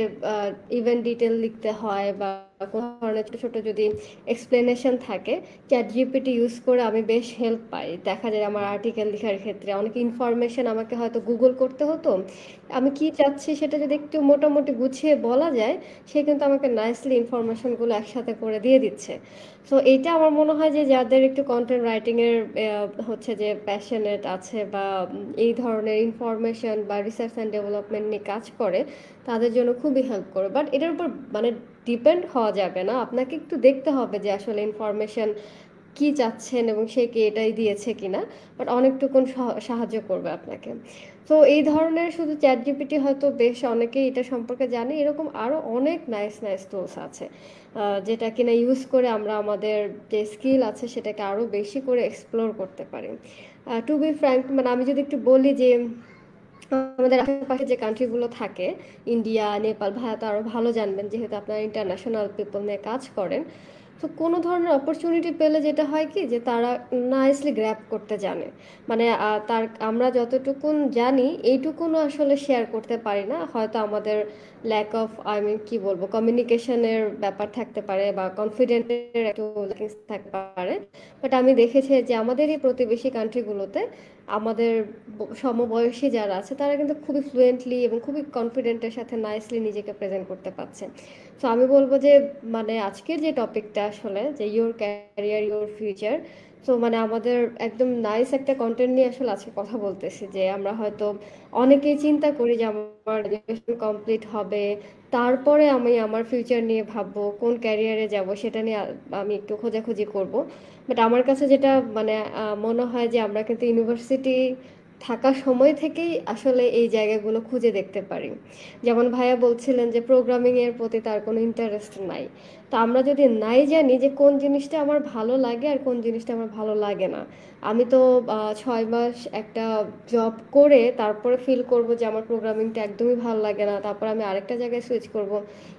ইভেন্ট ডিটেল লিখতে হয় বা কোনো ধরনের ছোট ছোট যদি এক্সপ্লেনেশন থাকে, চ্যাট জিপিটি ইউজ করে আমি বেশ হেল্প পাই। দেখা যায় আমার আর্টিকেল লেখার ক্ষেত্রে অনেক ইনফরমেশন আমাকে হয়তো গুগল করতে হতো, আমি কি চাচ্ছি সেটা যদি একটু মোটামুটি গুছিয়ে বলা যায়, সে কিন্তু আমাকে নাইসলি ইনফরমেশনগুলো একসাথে করে দিয়ে দিচ্ছে। সো এইটা আমার মনে হয় যে যাদের একটু কন্টেন্ট রাইটিংয়ের হচ্ছে যে প্যাশনেট আছে বা এই ধরনের ইনফরমেশন বা রিসার্চ অ্যান্ড ডেভেলপমেন্ট নিয়ে কাজ করে, তাদের জন্য খুবই হেল্প করে। বাট এটার উপর মানে ডিপেন্ড হওয়া যাবে না, আপনাকে একটু দেখতে হবে যে আসলে ইনফরমেশন কি চাচ্ছেন এবং সে কি এটাই দিয়েছে কিনা। বাট অনেকটুকুন সাহায্য করবে আপনাকে। তো এই ধরনের শুধু চ্যাট জিপিটি হয়তো বেশ অনেকেই এটা সম্পর্কে জানে, এরকম আরও অনেক নাইস নাইস টুলস আছে যেটা কিনা ইউজ করে আমরা আমাদের যে স্কিল আছে সেটাকে আরও বেশি করে এক্সপ্লোর করতে পারি। টু বি ফ্র্যাঙ্ক, মানে আমি যদি একটু বলি যে আমাদের আশেপাশে যে কান্ট্রিগুলো থাকে, ইন্ডিয়া, নেপাল, ভাইয়া তো আরও ভালো জানবেন যেহেতু আপনারা ইন্টারন্যাশনাল পিপল নিয়ে কাজ করেন। তো কোনো ধরনের অপরচুনিটি পেলে যেটা হয় কি যে তারা নাইসলি গ্র্যাব করতে জানে। মানে আমরা যতটুকুন জানি এইটুকুনও আসলে শেয়ার করতে পারি না, হয়তো আমাদের ল্যাক অফ কি বলবো কমিউনিকেশনের ব্যাপার থাকতে পারে বা কনফিডেন্টের একটু থাকতে পারে। বাট আমি দেখেছি যে আমাদের এই প্রতিবেশী কান্ট্রিগুলোতে আমাদের সমবয়সী যারা আছে তারা কিন্তু খুবই ফ্লুয়েন্টলি এবং খুবই কনফিডেন্টের সাথে নাইসলি নিজেকে প্রেজেন্ট করতে পারছে। সো আমি বলবো যে মানে আজকের যে টপিকটা আসলে যে your career your future, so মানে আমাদের একদম নাইস একটা কন্টেন্ট নিয়ে আসলে আজকে কথা বলতেছি যে আমরা হয়তো অনেকেই চিন্তা করি যে আমার গ্রাজুয়েশন কমপ্লিট হবে, তারপরে আমি আমার ফিউচার নিয়ে ভাববো, কোন ক্যারিয়ারে যাব সেটা নিয়ে আমি একটু খোঁজাখুঁজি করব। বাট আমার কাছে যেটা মানে মনে হয় যে আমরা কিন্তু ইউনিভার্সিটি থাকা সময় থেকেই আসলে এই জায়গাগুলো খুঁজে দেখতে পারি। যেমন ভাইয়া বলছিলেন যে প্রোগ্রামিং এর প্রতি তার কোনো ইন্টারেস্ট নাই, তো আমরা যদি নাই জানি যে কোন জিনিসটা আমার ভালো লাগে আর কোন জিনিসটা আমার ভালো লাগে না, আমি তো 6 মাস একটা জব করে তারপরে ফিল করব যে আমার প্রোগ্রামিংটা একদমই ভালো লাগে না, তারপর আমি আরেকটা জায়গায় সুইচ করব,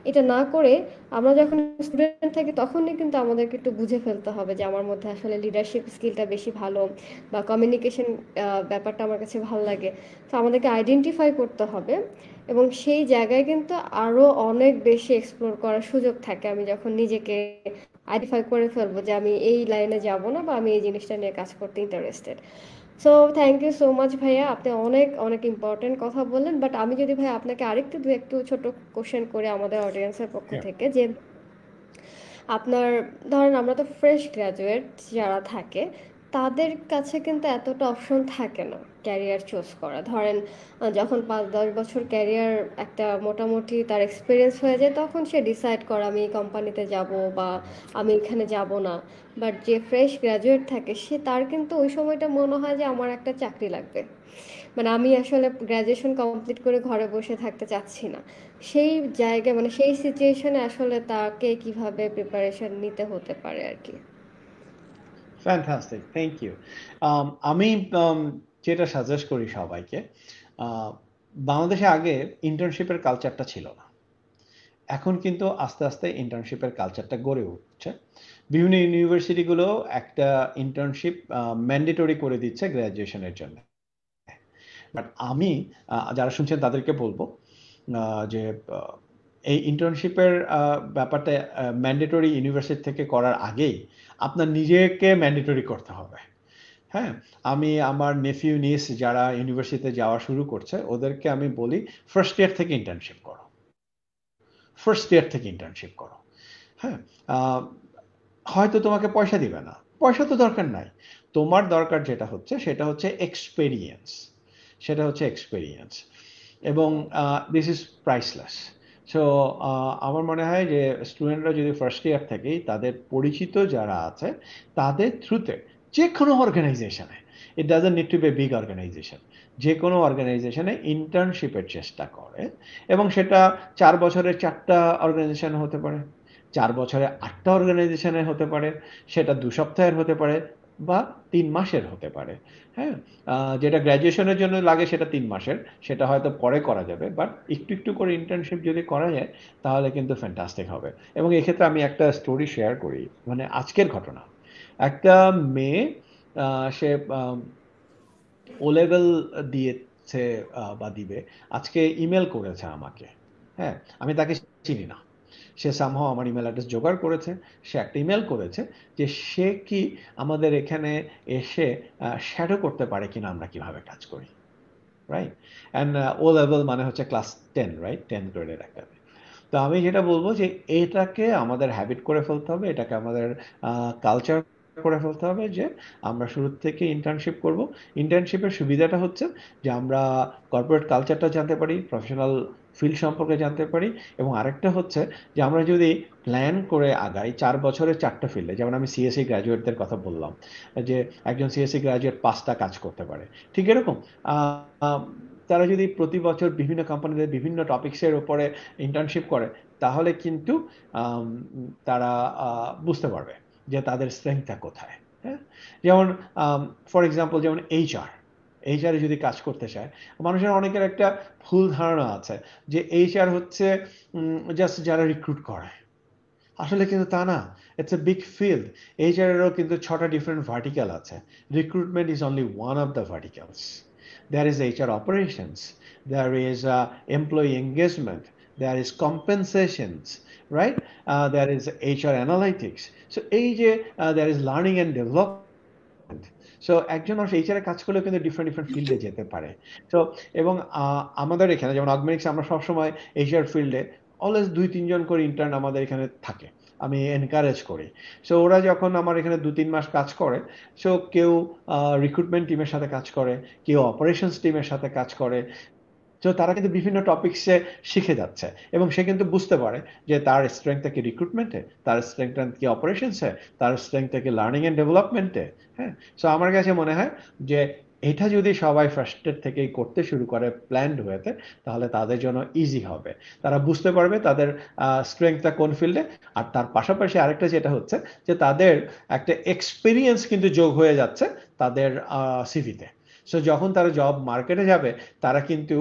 এটা না করে আমরা যখন স্টুডেন্ট থাকি তখনই কিন্তু আমাদেরকে একটু বুঝে ফেলতে হবে যে আমার মধ্যে আসলে লিডারশিপ স্কিলটা বেশি ভালো বা কমিউনিকেশন ব্যাপারটা আমার কাছে ভালো লাগে। তো আমাদেরকে আইডেন্টিফাই করতে হবে, এবং সেই জায়গায় কিন্তু আরও অনেক বেশি এক্সপ্লোর করার সুযোগ থাকে আমি যখন নিজেকে আইডেন্টিফাই করে ফেলবো যে আমি এই লাইনে যাব না বা আমি এই জিনিসটা নিয়ে কাজ করতে interested. So thank you so much ভাইয়া, আপনি অনেক অনেক ইম্পর্টেন্ট কথা বললেন। বাট আমি যদি ভাই আপনাকে আরেকটু একটু ছোট কোশ্চেন করে আমাদের অডিয়েন্সের পক্ষ Yeah. থেকে, যে আপনার ধরেন আমরা তো ফ্রেশ গ্র্যাজুয়েট যারা থাকে, তাদের কাছে কিন্তু এতটা অপশন থাকে না ক্যারিয়ার চুজ করা। ধরেন যখন 5-10 বছর ক্যারিয়ার একটা মোটামুটি তার এক্সপিরিয়েন্স হয়ে যায়, তখন সে ডিসাইড করে আমি এই কোম্পানিতে যাব বা আমি এখানে যাব না। বাট যে ফ্রেশ গ্র্যাজুয়েট থাকে, সে তার কিন্তু ওই সময়টা মনে হয় যে আমার একটা চাকরি লাগবে, মানে আমি আসলে গ্র্যাজুয়েশন কমপ্লিট করে ঘরে বসে থাকতে চাচ্ছি না। সেই জায়গায় মানে সেই সিচুয়েশনে আসলে তাকে কিভাবে প্রিপারেশন নিতে হতে পারে আর কি। Fantastic, thank you. আমি যেটা সাজেস্ট করি সবাইকে, আহ, বাংলাদেশে আগে ইন্টার্নশিপের কালচারটা ছিল না। এখন কিন্তু আস্তে আস্তে ইন্টার্নশিপের কালচারটা গড়ে উঠছে। বিভিন্ন ইউনিভার্সিটিগুলো একটা ইন্টার্নশিপ ম্যান্ডেটরি করে দিচ্ছে গ্র্যাজুয়েশনের জন্য। বাট আমি যারা শুনছেন তাদেরকে বলবো যে এই ইন্টার্নশিপের ব্যাপারটা ম্যান্ডেটরি ইউনিভার্সিটি থেকে করার আগেই আপনার নিজেকে ম্যান্ডেটরি করতে হবে। হ্যাঁ, আমি আমার নেফিউ নিস যারা ইউনিভার্সিটিতে যাওয়া শুরু করছে ওদেরকে আমি বলি ফার্স্ট ইয়ার থেকে ইন্টার্নশিপ করো, ফার্স্ট ইয়ার থেকে ইন্টার্নশিপ করো। হ্যাঁ, আহ, হয়তো তোমাকে পয়সা দিবে না, পয়সা তো দরকার নাই। তোমার দরকার যেটা হচ্ছে সেটা হচ্ছে এক্সপেরিয়েন্স, সেটা হচ্ছে এক্সপেরিয়েন্স। এবং দিস ইজ প্রাইসলেস। সো আমার মনে হয় যে স্টুডেন্টরা যদি ফার্স্ট ইয়ার থেকেই তাদের পরিচিত যারা আছে তাদের থ্রুতে যে কোনো অর্গানাইজেশনে, it doesn't need to be big organization, যে কোনো অর্গানাইজেশনে ইন্টার্নশিপের চেষ্টা করে, এবং সেটা 4 বছরের 4টা অর্গানাইজেশন হতে পারে, 4 বছরে 8টা অর্গানাইজেশনে হতে পারে, সেটা 2 সপ্তাহের হতে পারে, বা 3 মাসের হতে পারে। হ্যাঁ, যেটা গ্র্যাজুয়েশনের জন্য লাগে সেটা 3 মাসের, সেটা হয়তো পরে করা যাবে, বাট একটু একটু করে ইন্টার্নশিপ যদি করা যায় তাহলে কিন্তু ফ্যান্টাস্টিক হবে। এবং এক্ষেত্রে আমি একটা স্টোরি শেয়ার করি, মানে আজকের ঘটনা। একটা মেয়ে, সে ও লেভেল দিয়েছে বা দিবে, আজকে ইমেল করেছে আমাকে। হ্যাঁ, আমি তাকে চিনি না, সে সামহাও আমার ইমেল অ্যাড্রেস জোগাড় করেছে। সে একটা ইমেল করেছে যে সে কি আমাদের এখানে এসে শ্যাডো করতে পারে কিনা আমরা কিভাবে কাজ করি, রাইট? অ্যান্ড ও লেভেল মানে হচ্ছে ক্লাস 10, রাইট? 10 গ্রেডের একটা। তো আমি যেটা বলবো যে এটাকে আমাদের হ্যাবিট করে ফেলতে হবে, এটাকে আমাদের কালচার করে ফেলতে হবে যে আমরা শুরু থেকে ইন্টার্নশিপ করব। ইন্টার্নশিপের সুবিধাটা হচ্ছে যে আমরা কর্পোরেট কালচারটা জানতে পারি, প্রফেশনাল ফিল্ড সম্পর্কে জানতে পারি, এবং আরেকটা হচ্ছে যে আমরা যদি প্ল্যান করে আগাই 4 বছরের 4টা ফিল্ডে, যেমন আমি সিএসসি গ্র্যাজুয়েটদের কথা বললাম যে একজন সিএসসি গ্র্যাজুয়েট 5টা কাজ করতে পারে, ঠিক এরকম আহ, তারা যদি প্রতি বছর বিভিন্ন কোম্পানিতে বিভিন্ন টপিক্সের উপরে ইন্টার্নশিপ করে তাহলে কিন্তু আম, তারা বুঝতে পারবে যে তাদের স্ট্রেংথটা কোথায়। হ্যাঁ, যেমন ফর এক্সাম্পল যেমন এইচআরে যদি কাজ করতে চায়, মানুষের অনেকের একটা ভুল ধারণা আছে যে এইচআর হচ্ছে জাস্ট যারা রিক্রুট করে। আসলে কিন্তু তা না, ইটস এ বিগ ফিল্ড। এইচআরেরও কিন্তু 6টা ডিফারেন্ট ভার্টিক্যাল আছে। Recruitment is only one of the ভার্টিক্যালস। There is HR operations, there is employee engagement, there is compensations, right? There is HR analytics. So এই যে there is learning and development. So একজন মানুষ HR কাজ করলেও কিন্তু different different ফিল্ডে যেতে পারে। তো এবং আমাদের এখানে যেমন অগমেনিক্স আমরা সবসময় এইচআর ফিল্ডে অলওয়েজ 2-3 জন করে ইন্টার্ন আমাদের এখানে থাকে, আমি এনকারেজ করি। সো ওরা যখন আমার এখানে 2-3 মাস কাজ করে, সো কেউ রিক্রুটমেন্ট টিমের সাথে কাজ করে, কেউ অপারেশনস টিমের সাথে কাজ করে। তো তারা কিন্তু বিভিন্ন টপিকসে শিখে যাচ্ছে, এবং সে কিন্তু বুঝতে পারে যে তার স্ট্রেংথটা কি রিক্রুটমেন্টে, তার স্ট্রেংথটা কি অপারেশনসে, তার স্ট্রেংথটা কি লার্নিং অ্যান্ড ডেভেলপমেন্টে। হ্যাঁ, সো আমার কাছে মনে হয় যে এটা যদি সবাই ফার্স্টের থেকেই করতে শুরু করে প্ল্যান্ড হয়েতে, তাহলে তাদের জন্য ইজি হবে। তারা বুঝতে পারবে তাদের স্ট্রেংথটা কোন ফিল্ডে। আর তার পাশাপাশি আরেকটা যেটা হচ্ছে যে তাদের একটা এক্সপিরিয়েন্স কিন্তু যোগ হয়ে যাচ্ছে তাদের সিভিতে। সো যখন তারা জব মার্কেটে যাবে তারা কিন্তু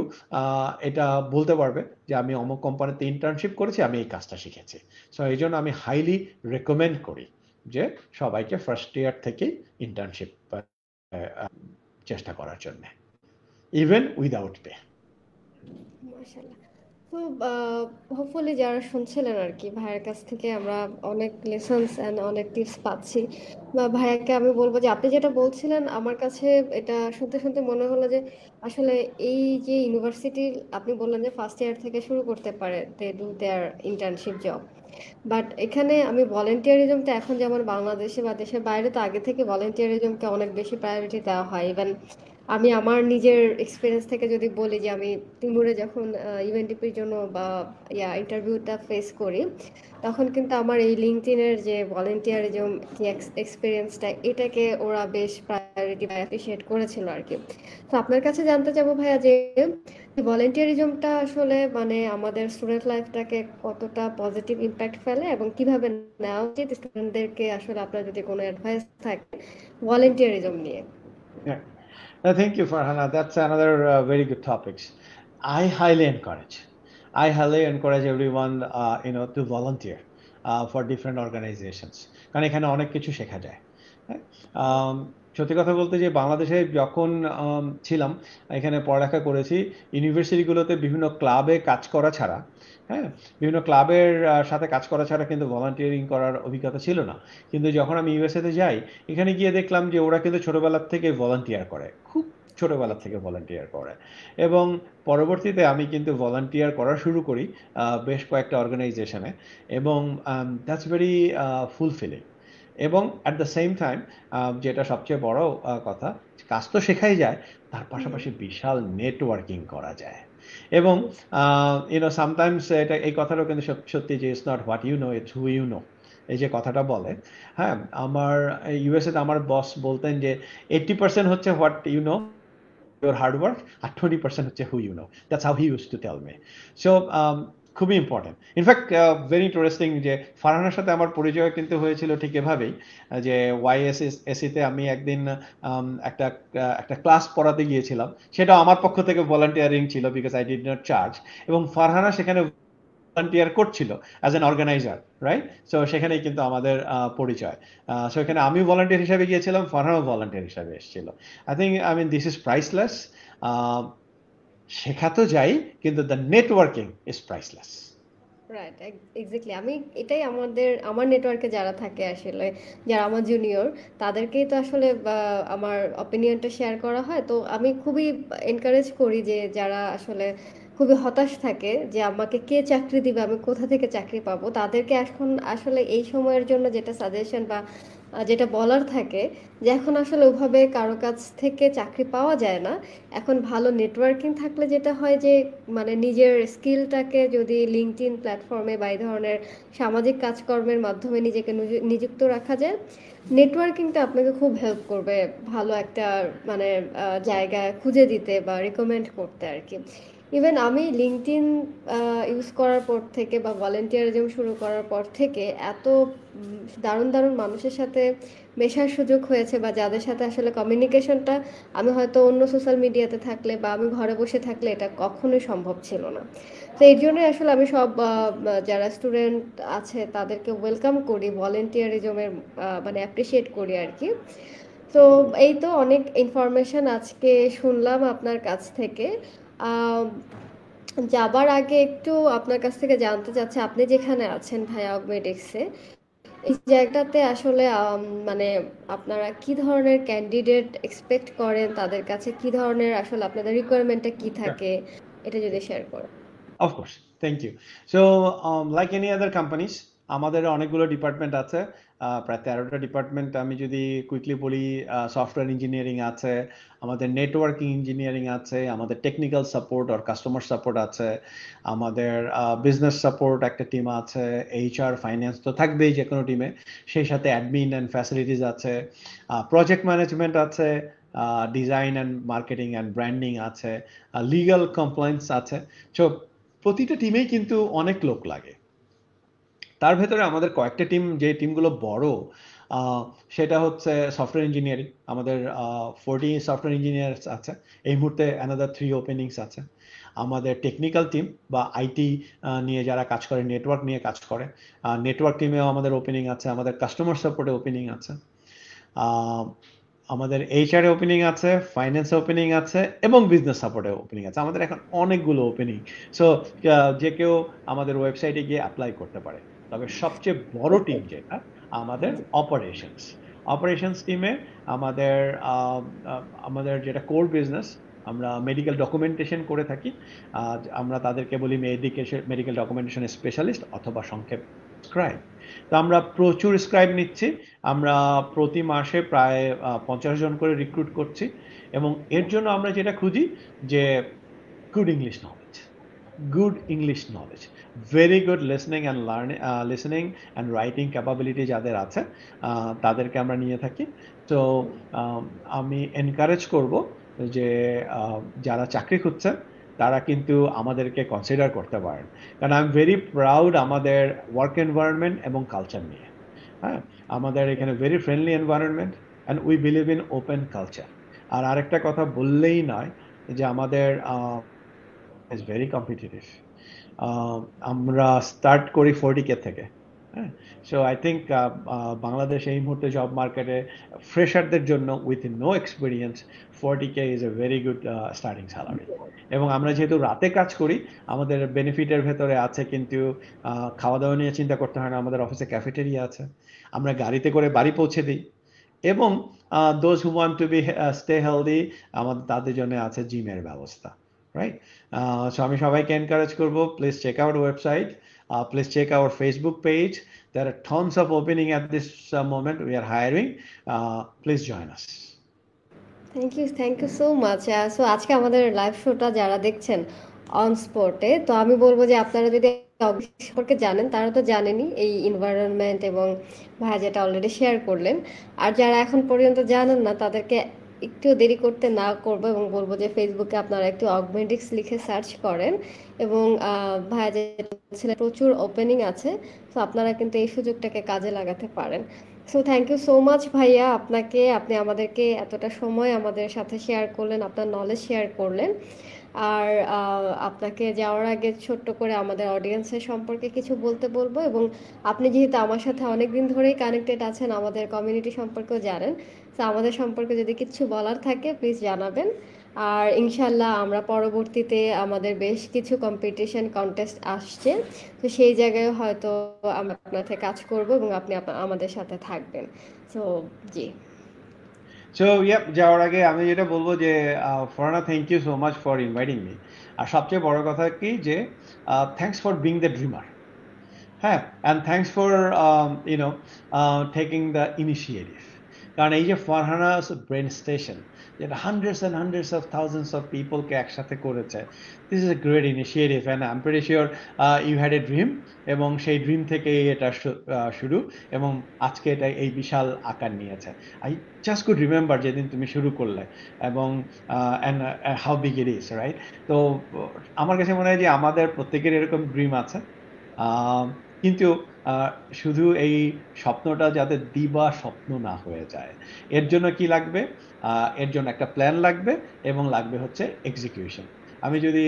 এটা বলতে পারবে যে আমি অমুক কোম্পানিতে ইন্টার্নশিপ করেছি, আমি এই কাজটা শিখেছি। সো এই জন্য আমি হাইলি রেকমেন্ড করি যে সবাইকে ফার্স্ট ইয়ার থেকেই ইন্টার্নশিপ চেষ্টা করার জন্য, ইভেন উইদাউট পে। মাশাআল্লাহ। তো হোপফুলি যারা শুনছিলেন আর কি ভাইয়ের কাছ থেকে আমরা অনেক লেসন্স অ্যান্ড অনেক টিপস পাচ্ছি, বা ভাইয়াকে আমি বলবো যে আপনি যেটা বলছিলেন আমার কাছে এটা শুনতে শুনতে মনে হলো যে আসলে এই যে ইউনিভার্সিটির আপনি বললেন যে ফার্স্ট ইয়ার থেকে শুরু করতে পারে they do their internship job, but এখানে আমি ভলেন্টিয়ারিজমটা এখন যেমন বাংলাদেশে বা দেশের বাইরে তো আগে থেকে ভলেন্টিয়ারিজমকে অনেক বেশি প্রায়োরিটি দেওয়া হয়। ইভেন আমি আমার নিজের এক্সপিরিয়েন্স থেকে যদি বলি যে আমি তিমুরে যখন ইউএনডিপির জন্য বা ইন্টারভিউটা ফেস করি, তখন কিন্তু আমার এই লিঙ্কডইনের যে ভলেন্টিয়ারিজম যে এক্সপিরিয়েন্সটা এটাকে ওরা বেশ প্রায়োরিটি বা অ্যাপ্রিসিয়েট করেছিল আর কি। তো আপনার কাছে জানতে চাবো ভাইয়া যে ভলেন্টিয়ারিজমটা আসলে মানে আমাদের স্টুডেন্ট লাইফটাকে কতটা পজিটিভ ইম্প্যাক্ট ফেলে এবং কিভাবে নেওয়া উচিত স্টুডেন্টদেরকে, আসলে আপনার যদি কোনো অ্যাডভাইস থাকে ভলেন্টিয়ারিজম নিয়ে। Yeah. Thank you, Farhana. That's another very good topics. I highly encourage. I highly encourage everyone, to volunteer for different organizations. কারণ এখানে অনেক কিছু শেখা যায়। হ্যাঁ? আম, সত্যি কথা বলতে যে বাংলাদেশে যখন ছিলাম, এখানে পড়ালেখা করেছি, ইউনিভার্সিটিগুলোতে বিভিন্ন ক্লাবে কাজ করা ছাড়া, হ্যাঁ, বিভিন্ন ক্লাবের সাথে কাজ করা ছাড়া কিন্তু ভলান্টিয়ারিং করার অভিজ্ঞতা ছিল না। কিন্তু যখন আমি ইউএসএতে যাই, এখানে গিয়ে দেখলাম যে ওরা কিন্তু ছোটবেলার থেকে ভলান্টিয়ার করে, খুব ছোটবেলা থেকে ভলান্টিয়ার করে। এবং পরবর্তীতে আমি কিন্তু ভলান্টিয়ার করা শুরু করি বেশ কয়েকটা অর্গানাইজেশনে, এবং দ্যাটস ভেরি ফুলফিলিং। এবং অ্যাট দ্য সেম টাইম যেটা সবচেয়ে বড় কথা, কাজ তো শেখাই যায়, তার হুম। পাশাপাশি বিশাল নেটওয়ার্কিং করা যায়। এবং সামটাইমস এই কথাটাও কিন্তু সত্যি যে it's not what you know, it's who you know, এই যে কথাটা বলে। হ্যাঁ, আমার ইউএসএতে আমার বস বলতেন যে 80% হচ্ছে what you know, your hard work, আর 20% হচ্ছে who you know. That's how he used to tell me. So খুবই ইম্পর্টেন্ট। ইনফ্যাক্ট ভেরি ইন্টারেস্টিং যে ফারহানার সাথে আমার পরিচয় কিন্তু হয়েছিল ঠিক এভাবেই, যে ওয়াইএসএসিতে আমি একদিন একটা একটা ক্লাস পড়াতে গিয়েছিলাম, সেটা আমার পক্ষ থেকে ভলান্টিয়ারিং ছিল, because I did not charge. এবং ফারহানা সেখানে ভলান্টিয়ার করছিল as an organizer, right? So সেখানেই কিন্তু আমাদের পরিচয়। সো এখানে আমিও ভলান্টিয়ার হিসাবে গিয়েছিলাম, ফারহানাও ভলান্টিয়ার হিসাবে এসেছিল। I mean this is priceless. শেখা তো যাই, কিন্তু the networking is priceless. Right, exactly. আমি এটাই আমার নেটওয়ার্কে যারা থাকে আসলে, যারা আমার জুনিয়র, তাদেরকেই তো আসলে আমার অপিনিয়নটা শেয়ার করা হয়। তো আমি খুবই এনকারেজ করি যে যারা আসলে খুবই হতাশ থাকে যে আমাকে কে চাকরি দিবে, আমি কোথা থেকে চাকরি পাবো, তাদেরকে এখন আসলে এই সময়ের জন্য যেটা সাজেশন বা যেটা বলার থাকে যে এখন আসলে ওভাবে কারো কাছ থেকে চাকরি পাওয়া যায় না। এখন ভালো নেটওয়ার্কিং থাকলে যেটা হয় যে মানে নিজের স্কিলটাকে যদি লিঙ্কডইন প্ল্যাটফর্মে বা এই ধরনের সামাজিক কাজকর্মের মাধ্যমে নিজেকে নিযুক্ত রাখা যায়, নেটওয়ার্কিংটা আপনাকে খুব হেল্প করবে ভালো একটা মানে জায়গা খুঁজে দিতে বা রিকমেন্ড করতে আর কি। ইভেন আমি লিঙ্কডইন ইউজ করার পর থেকে বা ভলেন্টিয়ারিজম শুরু করার পর থেকে এত দারুণ দারুণ মানুষের সাথে মেশার সুযোগ হয়েছে, বা যাদের সাথে আসলে কমিউনিকেশনটা আমি হয়তো অন্য সোশ্যাল মিডিয়াতে থাকলে বা আমি ঘরে বসে থাকলে এটা কখনোই সম্ভব ছিল না। তো এই জন্যই আসলে আমি সব যারা স্টুডেন্ট আছে তাদেরকে ওয়েলকাম করি ভলেন্টিয়ারিজমের, মানে অ্যাপ্রিসিয়েট করি আর কি। তো এই তো অনেক ইনফরমেশন আজকে শুনলাম আপনার কাছ থেকে। আম, যাবার আগে একটু আপনার কাছ থেকে জানতে চাচ্ছি, আপনি যেখানে আছেন ভাইয়া অগমেডিক্সে, এই জায়গাটাতে আসলে মানে আপনারা কি ধরনের ক্যান্ডিডেট এক্সপেক্ট করেন, তাদের কাছে কি ধরনের আসলে আপনাদের রিকোয়ারমেন্টটা কি থাকে, এটা যদি শেয়ার করেন। Of course, thank you. So like any other companies, আমাদের অনেকগুলো ডিপার্টমেন্ট আছে, প্রায় 13টা ডিপার্টমেন্ট। আমি যদি কুইকলি বলি, সফটওয়্যার ইঞ্জিনিয়ারিং আছে, আমাদের নেটওয়ার্কিং ইঞ্জিনিয়ারিং আছে, আমাদের টেকনিক্যাল সাপোর্ট আর কাস্টমার সাপোর্ট আছে, আমাদের বিজনেস সাপোর্ট একটা টিম আছে, এইচআর ফাইন্যান্স তো থাকবেই যে কোনো টিমে, সেই সাথে অ্যাডমিন অ্যান্ড ফ্যাসিলিটিস আছে, প্রজেক্ট ম্যানেজমেন্ট আছে, design and marketing and branding আছে, লিগ্যাল কমপ্লায়েন্স আছে। সো প্রতিটা টিমেই কিন্তু অনেক লোক লাগে। তার ভেতরে আমাদের কয়েকটা টিম, যে টিমগুলো বড়, আহ, সেটা হচ্ছে সফটওয়্যার ইঞ্জিনিয়ারিং। আমাদের 40 সফটওয়্যার ইঞ্জিনিয়ার্স আছে এই মুহূর্তে, অ্যানাদার 3 ওপেনিংস আছে। আমাদের টেকনিক্যাল টিম বা আইটি নিয়ে যারা কাজ করে, নেটওয়ার্ক নিয়ে কাজ করে, নেটওয়ার্ক টিমেও আমাদের ওপেনিং আছে, আমাদের কাস্টমার সাপোর্টে ওপেনিং আছে। আমাদের এইচআর এ ওপেনিং আছে, ফাইন্যান্স ওপেনিং আছে এবং বিজনেস সাপোর্টে ওপেনিং আছে। আমাদের এখন অনেকগুলো ওপেনিং। সো যে কেউ আমাদের ওয়েবসাইটে গিয়ে অ্যাপ্লাই করতে পারে। তবে সবচেয়ে বড় টিম যেটা আমাদের অপারেশনস। অপারেশনস টিমে আমাদের আমাদের যেটা কোর বিজনেস, আমরা মেডিকেল ডকুমেন্টেশন করে থাকি। আমরা তাদেরকে বলি মেডিকেল ডকুমেন্টেশন স্পেশালিস্ট অথবা সংক্ষেপ স্ক্রাইব। তো আমরা প্রচুর স্ক্রাইব নিচ্ছি। আমরা প্রতি মাসে প্রায় 50 জন করে রিক্রুট করছি এবং এর জন্য আমরা যেটা খুঁজি যে good English knowledge, good English knowledge, very good listening and writing capability যাদের আছে তাদেরকে আমরা নিয়ে থাকি। তো আমি এনকারেজ করব যে যারা চাকরি খুঁজছেন তারা কিন্তু আমাদেরকে কনসিডার করতে পারেন, কারণ আই এম ভেরি প্রাউড আমাদের ওয়ার্ক এনভায়রনমেন্ট এবং কালচার নিয়ে। হ্যাঁ, আমাদের এখানে very friendly environment and we believe in open culture. আর আরেকটা কথা বললেই নয় যে আমাদের ইজ ভেরি কম্পিটিটিভ। আমরা স্টার্ট করি 40K থেকে। হ্যাঁ, সো আই থিঙ্ক বাংলাদেশ এই মুহূর্তে জব মার্কেটে ফ্রেশারদের জন্য with no experience 40K is a very good starting salary. এবং আমরা যেহেতু রাতে কাজ করি, আমাদের বেনিফিটের ভেতরে আছে কিন্তু খাওয়া দাওয়া নিয়ে চিন্তা করতে হয় না। আমাদের অফিসে ক্যাফেটেরিয়া আছে, আমরা গাড়িতে করে বাড়ি পৌঁছে দিই এবং those who want to be stay healthy আমাদের তাদের জন্য আছে জিমের ব্যবস্থা, রাইট? সো আমি সবাইকে এনকারেজ করবো, please check out website, please check out Facebook page. There are tons of opening at this moment. We are hiring. Please join us. Thank you so much. So আজকে আমাদের live শোটা যারা দেখছেন on স্পটে, তো আমি বলবো যে আপনারা যদি সম্পর্কে জানেন, তারা তো জানেনই এই এনভায়রনমেন্ট এবং ভাইয়া যেটা অলরেডি শেয়ার করলেন। আর যারা এখন পর্যন্ত জানেন না তাদেরকে একটু দেরি করতে না করবো এবং বলবো যে ফেসবুকে আপনারা একটু অগমেন্টিক্স লিখে সার্চ করেন এবং ভাইয়া যেটা প্রচুর ওপেনিং আছে, তো আপনারা কিন্তু এই সুযোগটাকে কাজে লাগাতে পারেন। So thank you so much ভাইয়া আপনাকে, আপনি আমাদেরকে এতটা সময় আমাদের সাথে শেয়ার করলেন, আপনার নলেজ শেয়ার করলেন। আর আপনাকে যাওয়ার আগে ছোট্ট করে আমাদের অডিয়েন্সের সম্পর্কে কিছু বলতে বলবো, এবং আপনি যেহেতু আমার সাথে অনেক দিন ধরেই কানেক্টেড আছেন, আমাদের কমিউনিটি সম্পর্কেও জানেন, তো আমাদের সম্পর্কে যদি কিছু বলার থাকে প্লিজ জানাবেন। আর ইনশাল্লাহ আমরা পরবর্তীতে আমাদের বেশ কিছু কম্পিটিশন কন্টেস্ট আসছে, তো সেই জায়গায় হয়তো আমরা আপনার সাথে কাজ করব এবং আপনি আমাদের সাথে থাকবেন। সো জি। সো যাওয়ার আগে আমি যেটা বলবো যে Farhana, thank you so much for inviting me. আর সবচেয়ে বড় কথা কি যে thanks for being the dreamer. হ্যাঁ, and thanks for taking the initiative. কারণ এই যে ফারহানাস ব্রেন স্টেশন, যেটা হান্ড্রেডস অফ থাউজেন্ডস অফ পিপলকে একসাথে করেছে, this is a great initiative and I am pretty sure you had a dream, এবং সেই ড্রিম থেকেই এটা শুরু এবং আজকে এটা এই বিশাল আকার নিয়েছে। আই জাস্ট কুড রিমেম্বার যেদিন তুমি শুরু করলে এবং how big it is, right? তো আমার কাছে মনে হয় যে আমাদের প্রত্যেকের এরকম ড্রিম আছে, কিন্তু শুধু এই স্বপ্নটা যাতে দিবা স্বপ্ন না হয়ে যায়, এর জন্য কি লাগবে? এর জন্য একটা প্ল্যান লাগবে এবং লাগবে হচ্ছে এক্সিকিউশন। আমি যদি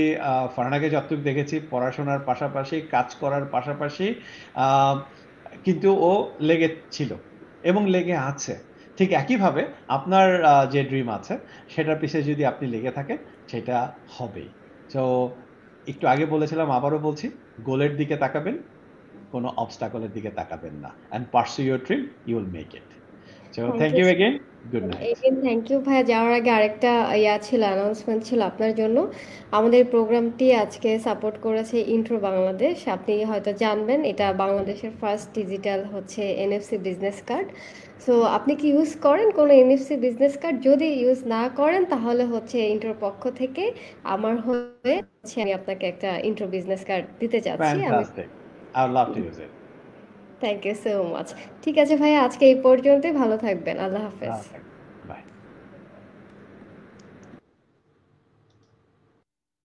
ফারহানাকে যতটুকু দেখেছি, পড়াশোনার পাশাপাশি কাজ করার পাশাপাশি কিন্তু ও লেগেছিল এবং লেগে আছে। ঠিক একইভাবে আপনার যে ড্রিম আছে সেটার পিছিয়ে যদি আপনি লেগে থাকেন, সেটা হবেই। সো একটু আগে বলেছিলাম, আবারও বলছি, গোলের দিকে তাকাবেন, কোনো অবস্টাকলের দিকে তাকাবেন না, and pursue your dream, you will make it. So thank you again, good night. Thank you ভাইয়া। যাওয়ার আগে আরেকটা ছিল, অ্যানাউন্সমেন্ট ছিল আপনার জন্য। আমাদের প্রোগ্রামটি আজকে সাপোর্ট করেছে ইন্ট্রো বাংলাদেশ। আপনি হয়তো জানবেন এটা বাংলাদেশের ফার্স্ট ডিজিটাল হচ্ছে এনএফসি বিজনেস কার্ড। সো আপনি কি ইউজ করেন কোনো এনএফসি বিজনেস কার্ড? যদি ইউজ না করেন তাহলে হচ্ছে ইন্ট্রোর পক্ষ থেকে আমার হয়ে আমি আপনাকে একটা ইন্ট্রো বিজনেস কার্ড দিতে চাচ্ছি। Fantastic. I would love to use it. Thank you so much. ঠিক আছে ভাইয়া, আজকে এই পর্যন্তই। ভালো থাকবেন। আল্লাহ হাফেজ।